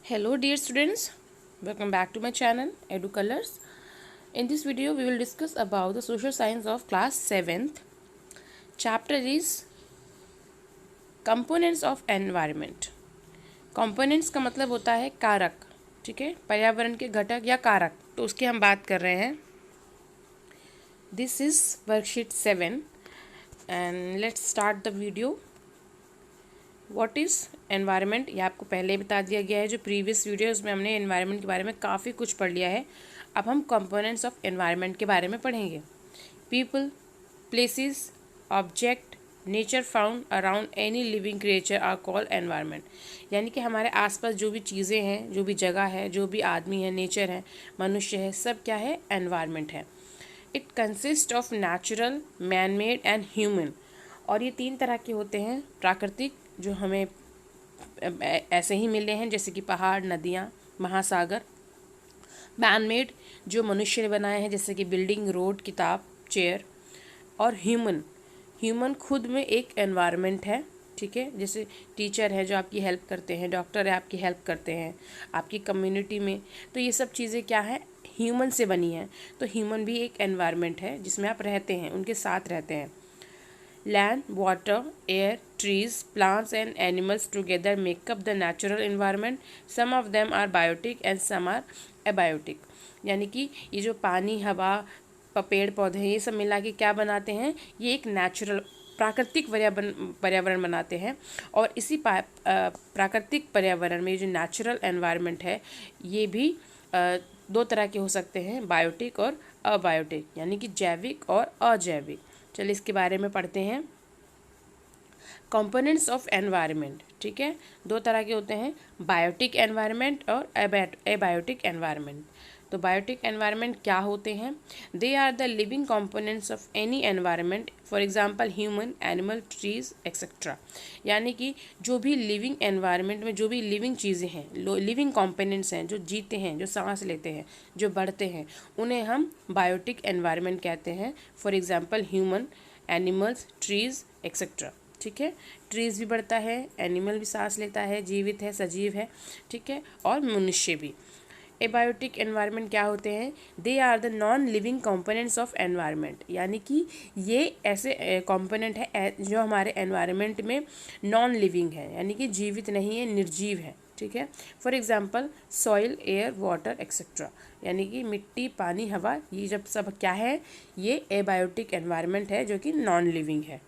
Hello dear students, welcome back to my channel Edu Colors. In this video we will discuss about the social science of class 7th. Chapter is components of environment. Components का मतलब होता है कारक, ठीक है, पर्यावरण के घटक या कारक, तो उसकी हम बात कर रहे हैं. This is worksheet 7 and let's start the video. What is environment, ये आपको पहले ही बता दिया गया है. जो प्रीवियस वीडियो उसमें हमने एनवायरनमेंट के बारे में काफ़ी कुछ पढ़ लिया है. अब हम कंपोनेंट्स ऑफ एनवायरनमेंट के बारे में पढ़ेंगे. People, places, object, nature found around any living creature are called environment. यानी कि हमारे आसपास जो भी चीज़ें हैं, जो भी जगह है, जो भी आदमी है, नेचर है, मनुष्य है, सब क्या है, एनवायरनमेंट है. It consist of natural, man made and human. और ये तीन तरह के होते हैं. प्राकृतिक, जो हमें ऐसे ही मिले हैं, जैसे कि पहाड़, नदियाँ, महासागर. मैन मेड, जो मनुष्य ने बनाए हैं, जैसे कि बिल्डिंग, रोड, किताब, चेयर. और ह्यूमन, ह्यूमन खुद में एक एनवायरनमेंट है, ठीक है. जैसे टीचर है जो आपकी हेल्प करते हैं, डॉक्टर है आपकी हेल्प करते हैं, आपकी कम्युनिटी में. तो ये सब चीज़ें क्या है, ह्यूमन से बनी हैं. तो ह्यूमन भी एक एनवायरनमेंट है जिसमें आप रहते हैं, उनके साथ रहते हैं. Land, water, air, trees, plants and animals together make up the natural environment. Some of them are biotic and some are abiotic. यानी कि ये जो पानी, हवा, पेड़ पौधे, ये सब मिला के क्या बनाते हैं, ये एक नेचुरल प्राकृतिक पर्यावरण बनाते हैं. और इसी प्राकृतिक पर्यावरण में जो नेचुरल एनवायरनमेंट है, ये भी दो तरह के हो सकते हैं, बायोटिक और अबायोटिक, यानी कि जैविक और अजैविक. चलिए इसके बारे में पढ़ते हैं. कंपोनेंट्स ऑफ एनवायरनमेंट, ठीक है, दो तरह के होते हैं, बायोटिक एनवायरनमेंट और एबायोटिक एनवायरनमेंट. तो बायोटिक एनवायरनमेंट क्या होते हैं? They are the living components of any environment, for example human, animal, trees etcetera. यानी कि जो भी लिविंग एनवायरनमेंट में जो भी लिविंग चीज़ें हैं, लिविंग कंपोनेंट्स हैं, जो जीते हैं, जो सांस लेते हैं, जो बढ़ते हैं, उन्हें हम बायोटिक एनवायरनमेंट कहते हैं. For example human, animals, trees etcetera. ठीक है, ट्रीज भी बढ़ता है, एनिमल भी सांस लेता है, जीवित है, सजीव है, ठीक है, और मनुष्य भी. एबायोटिक एनवायरनमेंट क्या होते हैं? They are the non living components of environment. यानी कि ये ऐसे कंपोनेंट है जो हमारे एनवायरनमेंट में नॉन लिविंग है, यानी कि जीवित नहीं है, निर्जीव है, ठीक है. For example soil, air, water etcetera. यानी कि मिट्टी, पानी, हवा, ये जब सब क्या है, ये एबायोटिक एनवायरनमेंट है जो कि नॉन लिविंग है.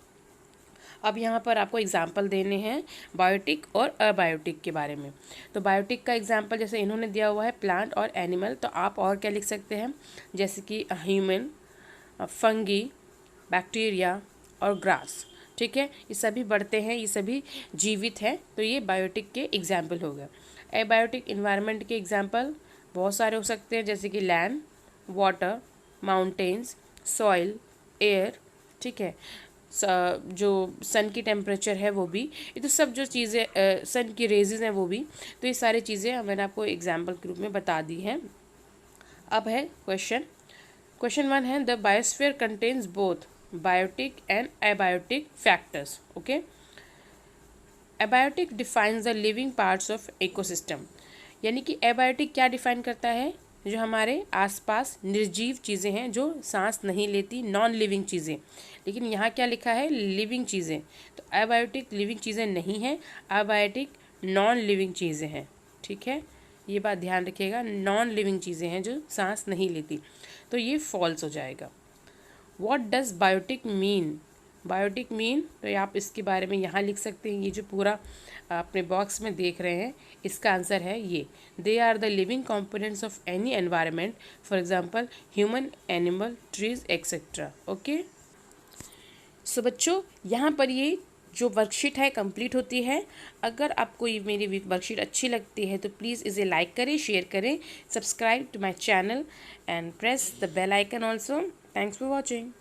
अब यहाँ पर आपको एग्जाम्पल देने हैं बायोटिक और अबायोटिक के बारे में. तो बायोटिक का एग्जाम्पल जैसे इन्होंने दिया हुआ है प्लांट और एनिमल, तो आप और क्या लिख सकते हैं, जैसे कि ह्यूमन, फंगी, बैक्टीरिया और ग्रास. ठीक है, ये सभी बढ़ते हैं, ये सभी जीवित हैं, तो ये बायोटिक के एग्जाम्पल हो गए. एबायोटिक इन्वायरमेंट के एग्जाम्पल बहुत सारे हो सकते हैं, जैसे कि land, water, mountains, soil, air, ठीक है, जो सन की टेम्परेचर है वो भी, ये तो सब जो चीज़ें सन की रेजेस हैं वो भी. तो ये सारी चीज़ें मैंने आपको एग्जाम्पल के रूप में बता दी हैं. अब है क्वेश्चन 1 है, the biosphere contains both biotic and abiotic factors. Okay, abiotic defines the living parts of ecosystem. यानी कि एबायोटिक क्या डिफाइन करता है, जो हमारे आसपास निर्जीव चीज़ें हैं, जो सांस नहीं लेती, नॉन लिविंग चीज़ें. लेकिन यहाँ क्या लिखा है, लिविंग चीज़ें. तो एबायोटिक लिविंग चीज़ें नहीं हैं, एबायोटिक नॉन लिविंग चीज़ें हैं. ठीक है, ये बात ध्यान रखिएगा, नॉन लिविंग चीज़ें हैं जो सांस नहीं लेती, तो ये फॉल्स हो जाएगा. What does biotic mean? Biotic mean, तो आप इसके बारे में यहाँ लिख सकते हैं. ये जो पूरा अपने बॉक्स में देख रहे हैं, इसका आंसर है ये, they are the living components of any environment, for example human, animal, trees etcetera. Okay, so बच्चों, यहाँ पर ये जो वर्कशीट है कंप्लीट होती है. अगर आपको ये मेरी वर्कशीट अच्छी लगती है तो प्लीज़ इसे लाइक करें, शेयर करें, subscribe to my channel and press the bell icon also. Thanks for watching.